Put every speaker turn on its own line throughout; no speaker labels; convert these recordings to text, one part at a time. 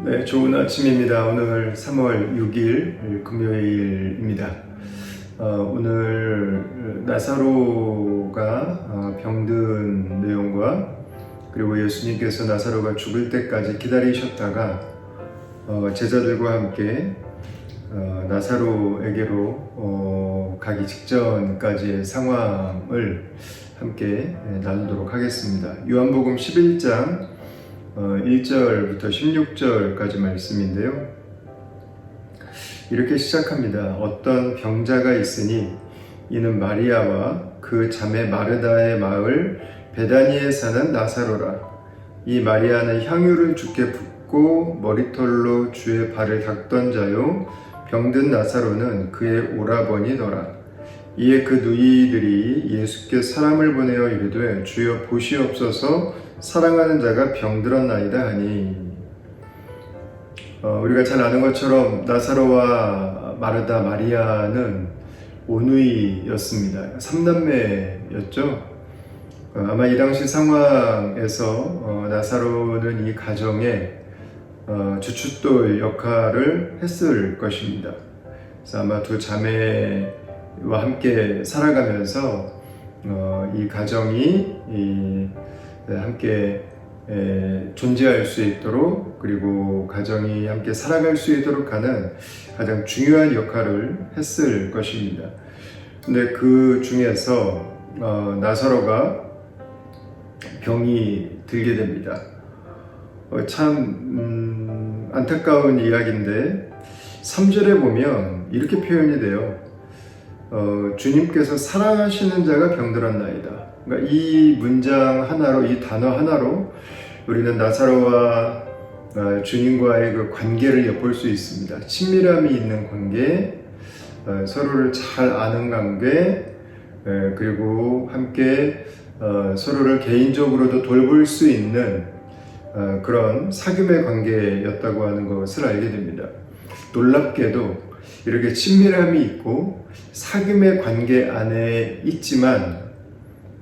네, 좋은 아침입니다. 오늘 3월 6일 금요일입니다. 오늘 나사로가 병든 내용과 그리고 예수님께서 나사로가 죽을 때까지 기다리셨다가 제자들과 함께 나사로에게로 가기 직전까지의 상황을 함께 나누도록 하겠습니다. 요한복음 11장 1절부터 16절까지 말씀인데요. 이렇게 시작합니다. 어떤 병자가 있으니 이는 마리아와 그 자매 마르다의 마을 베다니에 사는 나사로라. 이 마리아는 향유를 주께 붓고 머리털로 주의 발을 닦던 자요, 병든 나사로는 그의 오라버니더라. 이에 그 누이들이 예수께 사람을 보내어 이르되 주여 보시옵소서, 사랑하는 자가 병들었나이다 하니, 우리가 잘 아는 것처럼 나사로와 마르다, 마리아는 오누이였습니다. 3남매였죠. 아마 이 당시 상황에서 나사로는 이 가정에 주춧돌 역할을 했을 것입니다. 그래서 아마 두 자매와 함께 살아가면서 이 가정이 함께 존재할 수 있도록, 그리고 가정이 함께 살아갈 수 있도록 하는 가장 중요한 역할을 했을 것입니다. 근데 그 중에서 나사로가 병이 들게 됩니다. 참 안타까운 이야기인데 3절에 보면 이렇게 표현이 돼요. 주님께서 사랑하시는 자가 병들었나이다. 그러니까 이 문장 하나로, 이 단어 하나로 우리는 나사로와 주님과의 그 관계를 엿볼 수 있습니다. 친밀함이 있는 관계, 서로를 잘 아는 관계, 그리고 함께 서로를 개인적으로도 돌볼 수 있는 그런 사귐의 관계였다고 하는 것을 알게 됩니다. 놀랍게도 이렇게 친밀함이 있고 사귐의 관계 안에 있지만,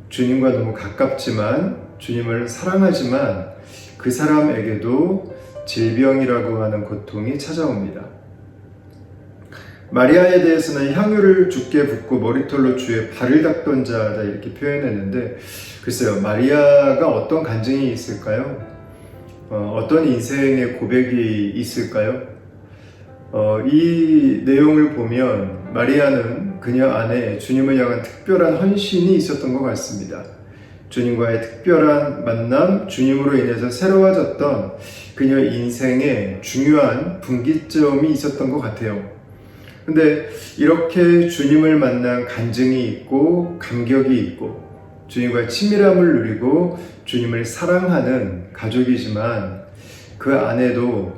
주님과 너무 가깝지만, 주님을 사랑하지만 그 사람에게도 질병이라고 하는 고통이 찾아옵니다. 마리아에 대해서는 향유를 주께 붓고 머리털로 주의 발을 닦던 자다 이렇게 표현했는데, 글쎄요, 마리아가 어떤 간증이 있을까요? 어떤 인생의 고백이 있을까요? 이 내용을 보면 마리아는 그녀 안에 주님을 향한 특별한 헌신이 있었던 것 같습니다. 주님과의 특별한 만남, 주님으로 인해서 새로워졌던 그녀 인생에 중요한 분기점이 있었던 것 같아요. 근데 이렇게 주님을 만난 간증이 있고 감격이 있고 주님과의 친밀함을 누리고 주님을 사랑하는 가족이지만, 그 안에도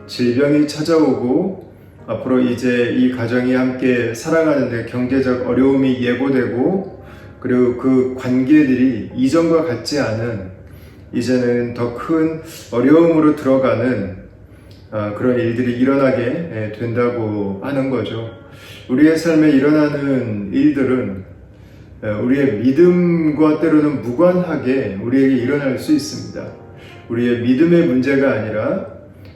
질병이 찾아오고 앞으로 이제 이 가정이 함께 살아가는데 경제적 어려움이 예고되고, 그리고 그 관계들이 이전과 같지 않은, 이제는 더 큰 어려움으로 들어가는 그런 일들이 일어나게 된다고 하는 거죠. 우리의 삶에 일어나는 일들은 우리의 믿음과 때로는 무관하게 우리에게 일어날 수 있습니다. 우리의 믿음의 문제가 아니라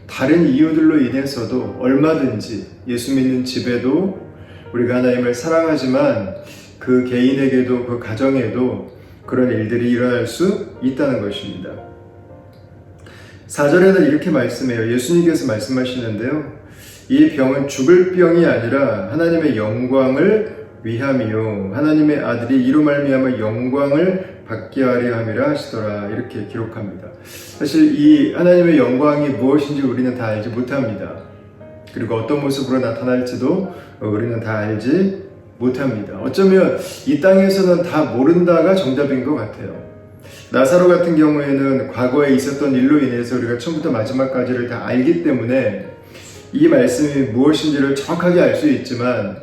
다른 이유들로 인해서도 얼마든지 예수 믿는 집에도 우리가 하나님을 사랑하지만 그 개인에게도 그 가정에도 그런 일들이 일어날 수 있다는 것입니다. 4절에는 이렇게 말씀해요. 예수님께서 말씀하시는데요. 이 병은 죽을 병이 아니라 하나님의 영광을 위함이요 하나님의 아들이 이로 말미암아 영광을 받게 하려 함이라 하시더라. 이렇게 기록합니다. 사실 이 하나님의 영광이 무엇인지 우리는 다 알지 못합니다. 그리고 어떤 모습으로 나타날지도 우리는 다 알지 못합니다. 어쩌면 이 땅에서는 다 모른다가 정답인 것 같아요. 나사로 같은 경우에는 과거에 있었던 일로 인해서 우리가 처음부터 마지막까지를 다 알기 때문에 이 말씀이 무엇인지를 정확하게 알 수 있지만,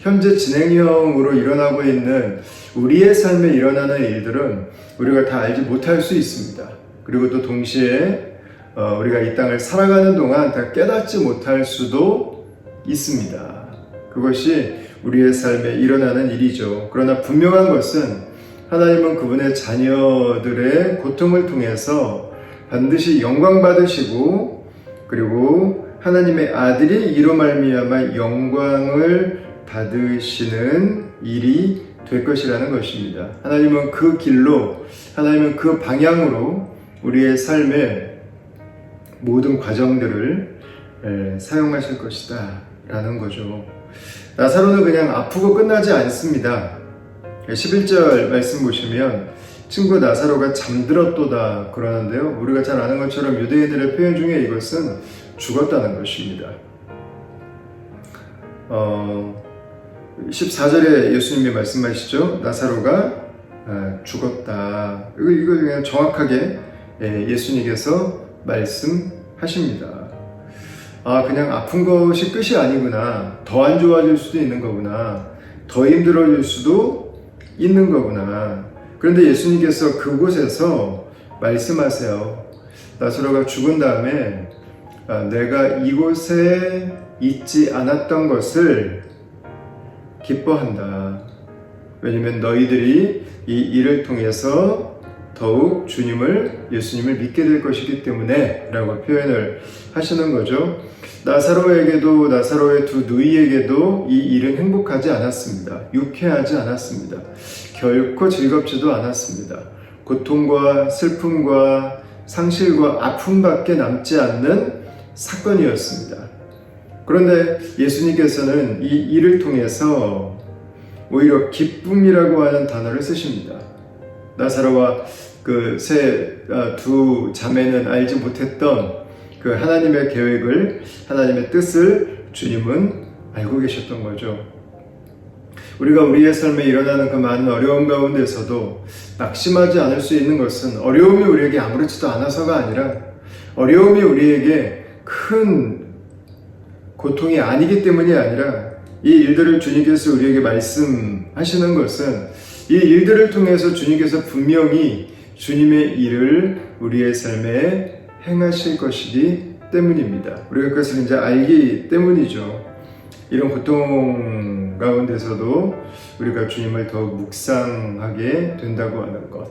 현재 진행형으로 일어나고 있는 우리의 삶에 일어나는 일들은 우리가 다 알지 못할 수 있습니다. 그리고 또 동시에 우리가 이 땅을 살아가는 동안 다 깨닫지 못할 수도 있습니다. 그것이 우리의 삶에 일어나는 일이죠. 그러나 분명한 것은 하나님은 그분의 자녀들의 고통을 통해서 반드시 영광 받으시고 그리고 하나님의 아들이 이로 말미암아 영광을 받으시는 일이 될 것이라는 것입니다. 하나님은 그 길로, 하나님은 그 방향으로 우리의 삶의 모든 과정들을 사용하실 것이다 라는 거죠. 나사로는 그냥 아프고 끝나지 않습니다. 11절 말씀 보시면 친구 나사로가 잠들었도다 그러는데요. 우리가 잘 아는 것처럼 유대인들의 표현 중에 이것은 죽었다는 것입니다. 14절에 예수님이 말씀하시죠. 나사로가 죽었다. 이걸 그냥 정확하게 예수님께서 말씀하십니다. 그냥 아픈 것이 끝이 아니구나. 더 안 좋아질 수도 있는 거구나. 더 힘들어질 수도 있는 거구나. 그런데 예수님께서 그곳에서 말씀하세요. 나사로가 죽은 다음에 내가 이곳에 있지 않았던 것을 기뻐한다. 왜냐면 너희들이 이 일을 통해서 더욱 예수님을 믿게 될 것이기 때문에 라고 표현을 하시는 거죠. 나사로에게도 나사로의 두 누이에게도 이 일은 행복하지 않았습니다. 유쾌하지 않았습니다. 결코 즐겁지도 않았습니다. 고통과 슬픔과 상실과 아픔밖에 남지 않는 사건이었습니다. 그런데 예수님께서는 이 일을 통해서 오히려 기쁨이라고 하는 단어를 쓰십니다. 나사로와 그 두 자매는 알지 못했던 그 하나님의 계획을, 하나님의 뜻을 주님은 알고 계셨던 거죠. 우리가 우리의 삶에 일어나는 그 많은 어려움 가운데서도 낙심하지 않을 수 있는 것은 어려움이 우리에게 아무렇지도 않아서가 아니라 어려움이 우리에게 큰 고통이 아니기 때문이 아니라 이 일들을 주님께서 우리에게 말씀하시는 것은 이 일들을 통해서 주님께서 분명히 주님의 일을 우리의 삶에 행하실 것이기 때문입니다. 우리가 그것을 이제 알기 때문이죠. 이런 고통 가운데서도 우리가 주님을 더 묵상하게 된다고 하는 것.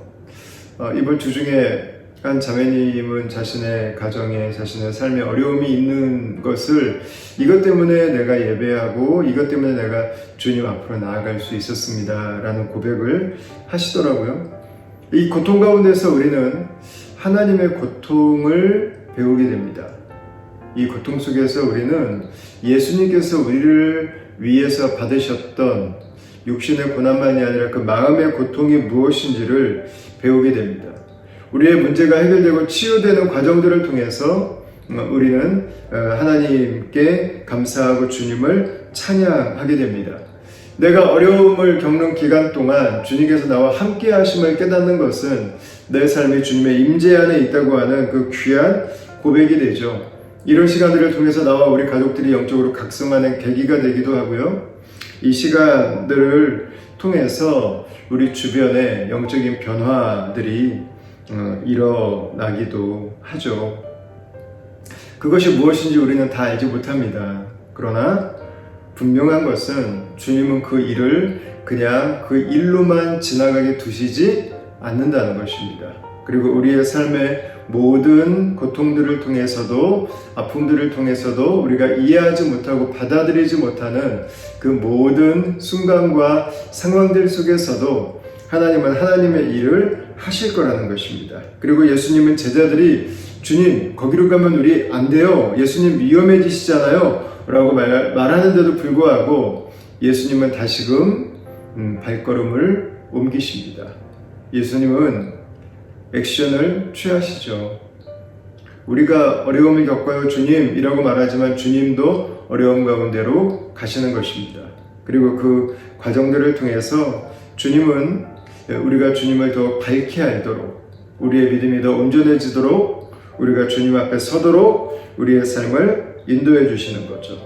이번 주 중에 한 자매님은 자신의 가정에, 자신의 삶에 어려움이 있는 것을 이것 때문에 내가 예배하고 이것 때문에 내가 주님 앞으로 나아갈 수 있었습니다 라는 고백을 하시더라고요. 이 고통 가운데서 우리는 하나님의 고통을 배우게 됩니다. 이 고통 속에서 우리는 예수님께서 우리를 위해서 받으셨던 육신의 고난만이 아니라 그 마음의 고통이 무엇인지를 배우게 됩니다. 우리의 문제가 해결되고 치유되는 과정들을 통해서 우리는 하나님께 감사하고 주님을 찬양하게 됩니다. 내가 어려움을 겪는 기간 동안 주님께서 나와 함께 하심을 깨닫는 것은 내 삶이 주님의 임재 안에 있다고 하는 그 귀한 고백이 되죠. 이런 시간들을 통해서 나와 우리 가족들이 영적으로 각성하는 계기가 되기도 하고요. 이 시간들을 통해서 우리 주변에 영적인 변화들이 일어나기도 하죠. 그것이 무엇인지 우리는 다 알지 못합니다. 그러나 분명한 것은 주님은 그 일을 그냥 그 일로만 지나가게 두시지 않는다는 것입니다. 그리고 우리의 삶의 모든 고통들을 통해서도, 아픔들을 통해서도 우리가 이해하지 못하고 받아들이지 못하는 그 모든 순간과 상황들 속에서도 하나님은 하나님의 일을 하실 거라는 것입니다. 그리고 예수님은 제자들이 주님 거기로 가면 우리 안 돼요. 예수님 위험해지시잖아요 라고 말하는데도 불구하고 예수님은 다시금 발걸음을 옮기십니다. 예수님은 액션을 취하시죠. 우리가 어려움을 겪어요 주님이라고 말하지만 주님도 어려움 가운데로 가시는 것입니다. 그리고 그 과정들을 통해서 주님은 우리가 주님을 더 밝게 알도록, 우리의 믿음이 더 온전해지도록, 우리가 주님 앞에 서도록 우리의 삶을 인도해 주시는 거죠.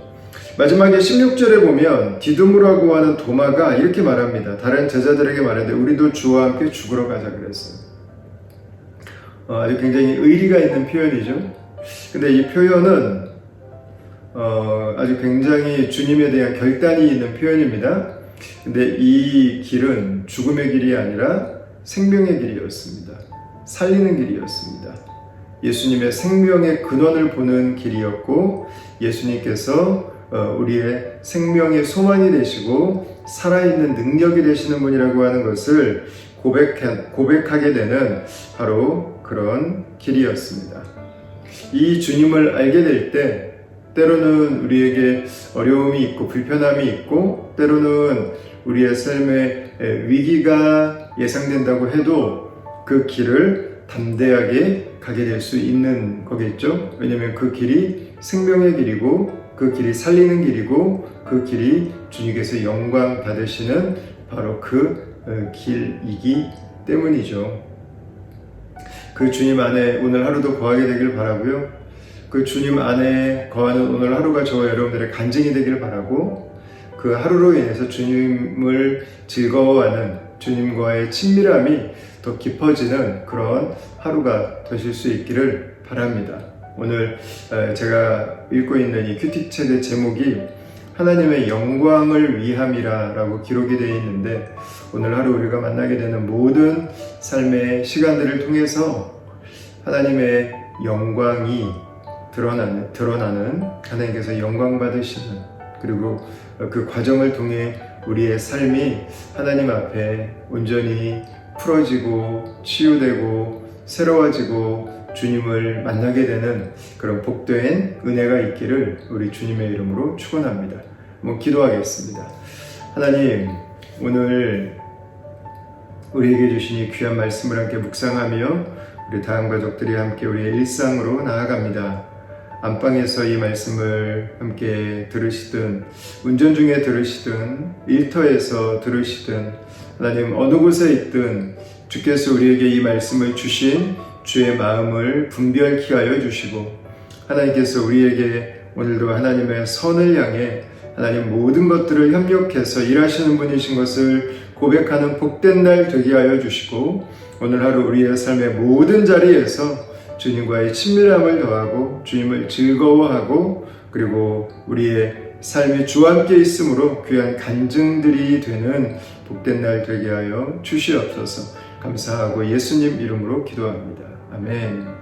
마지막에 16절에 보면 디두무라고 하는 도마가 이렇게 말합니다. 다른 제자들에게 말하는데 우리도 주와 함께 죽으러 가자 그랬어요. 아주 굉장히 의리가 있는 표현이죠. 근데 이 표현은 아주 굉장히 주님에 대한 결단이 있는 표현입니다. 근데 이 길은 죽음의 길이 아니라 생명의 길이었습니다. 살리는 길이었습니다. 예수님의 생명의 근원을 보는 길이었고 예수님께서 우리의 생명의 소망이 되시고 살아있는 능력이 되시는 분이라고 하는 것을 고백하게 되는 바로 그런 길이었습니다. 이 주님을 알게 될 때 때로는 우리에게 어려움이 있고 불편함이 있고 때로는 우리의 삶에 위기가 예상된다고 해도 그 길을 담대하게 가게 될 수 있는 거겠죠. 왜냐하면 그 길이 생명의 길이고 그 길이 살리는 길이고 그 길이 주님께서 영광 받으시는 바로 그 길이기 때문이죠. 그 주님 안에 오늘 하루도 거하게 되길 바라고요. 그 주님 안에 거하는 오늘 하루가 저와 여러분들의 간증이 되길 바라고 그 하루로 인해서 주님을 즐거워하는 주님과의 친밀함이 더 깊어지는 그런 하루가 되실 수 있기를 바랍니다. 오늘 제가 읽고 있는 이 큐티 책의 제목이 하나님의 영광을 위함이라 라고 기록이 되어 있는데 오늘 하루 우리가 만나게 되는 모든 삶의 시간들을 통해서 하나님의 영광이 드러나는 하나님께서 영광 받으시는 그리고 그 과정을 통해 우리의 삶이 하나님 앞에 온전히 풀어지고 치유되고 새로워지고 주님을 만나게 되는 그런 복된 은혜가 있기를 우리 주님의 이름으로 축원합니다. 한번 기도하겠습니다. 하나님, 오늘 우리에게 주신 이 귀한 말씀을 함께 묵상하며 우리 다음 가족들이 함께 우리의 일상으로 나아갑니다. 안방에서 이 말씀을 함께 들으시든 운전 중에 들으시든 일터에서 들으시든 하나님 어느 곳에 있든 주께서 우리에게 이 말씀을 주신 주의 마음을 분별케 하여 주시고 하나님께서 우리에게 오늘도 하나님의 선을 향해 하나님 모든 것들을 협력해서 일하시는 분이신 것을 고백하는 복된 날 되게 하여 주시고 오늘 하루 우리의 삶의 모든 자리에서 주님과의 친밀함을 더하고 주님을 즐거워하고 그리고 우리의 삶이 주와 함께 있으므로 귀한 간증들이 되는 복된 날 되게 하여 주시옵소서. 감사하고 예수님 이름으로 기도합니다. 아멘.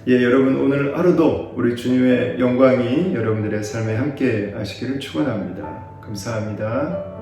여러분 오늘 하루도 우리 주님의 영광이 여러분들의 삶에 함께 하시기를 축원합니다. 감사합니다.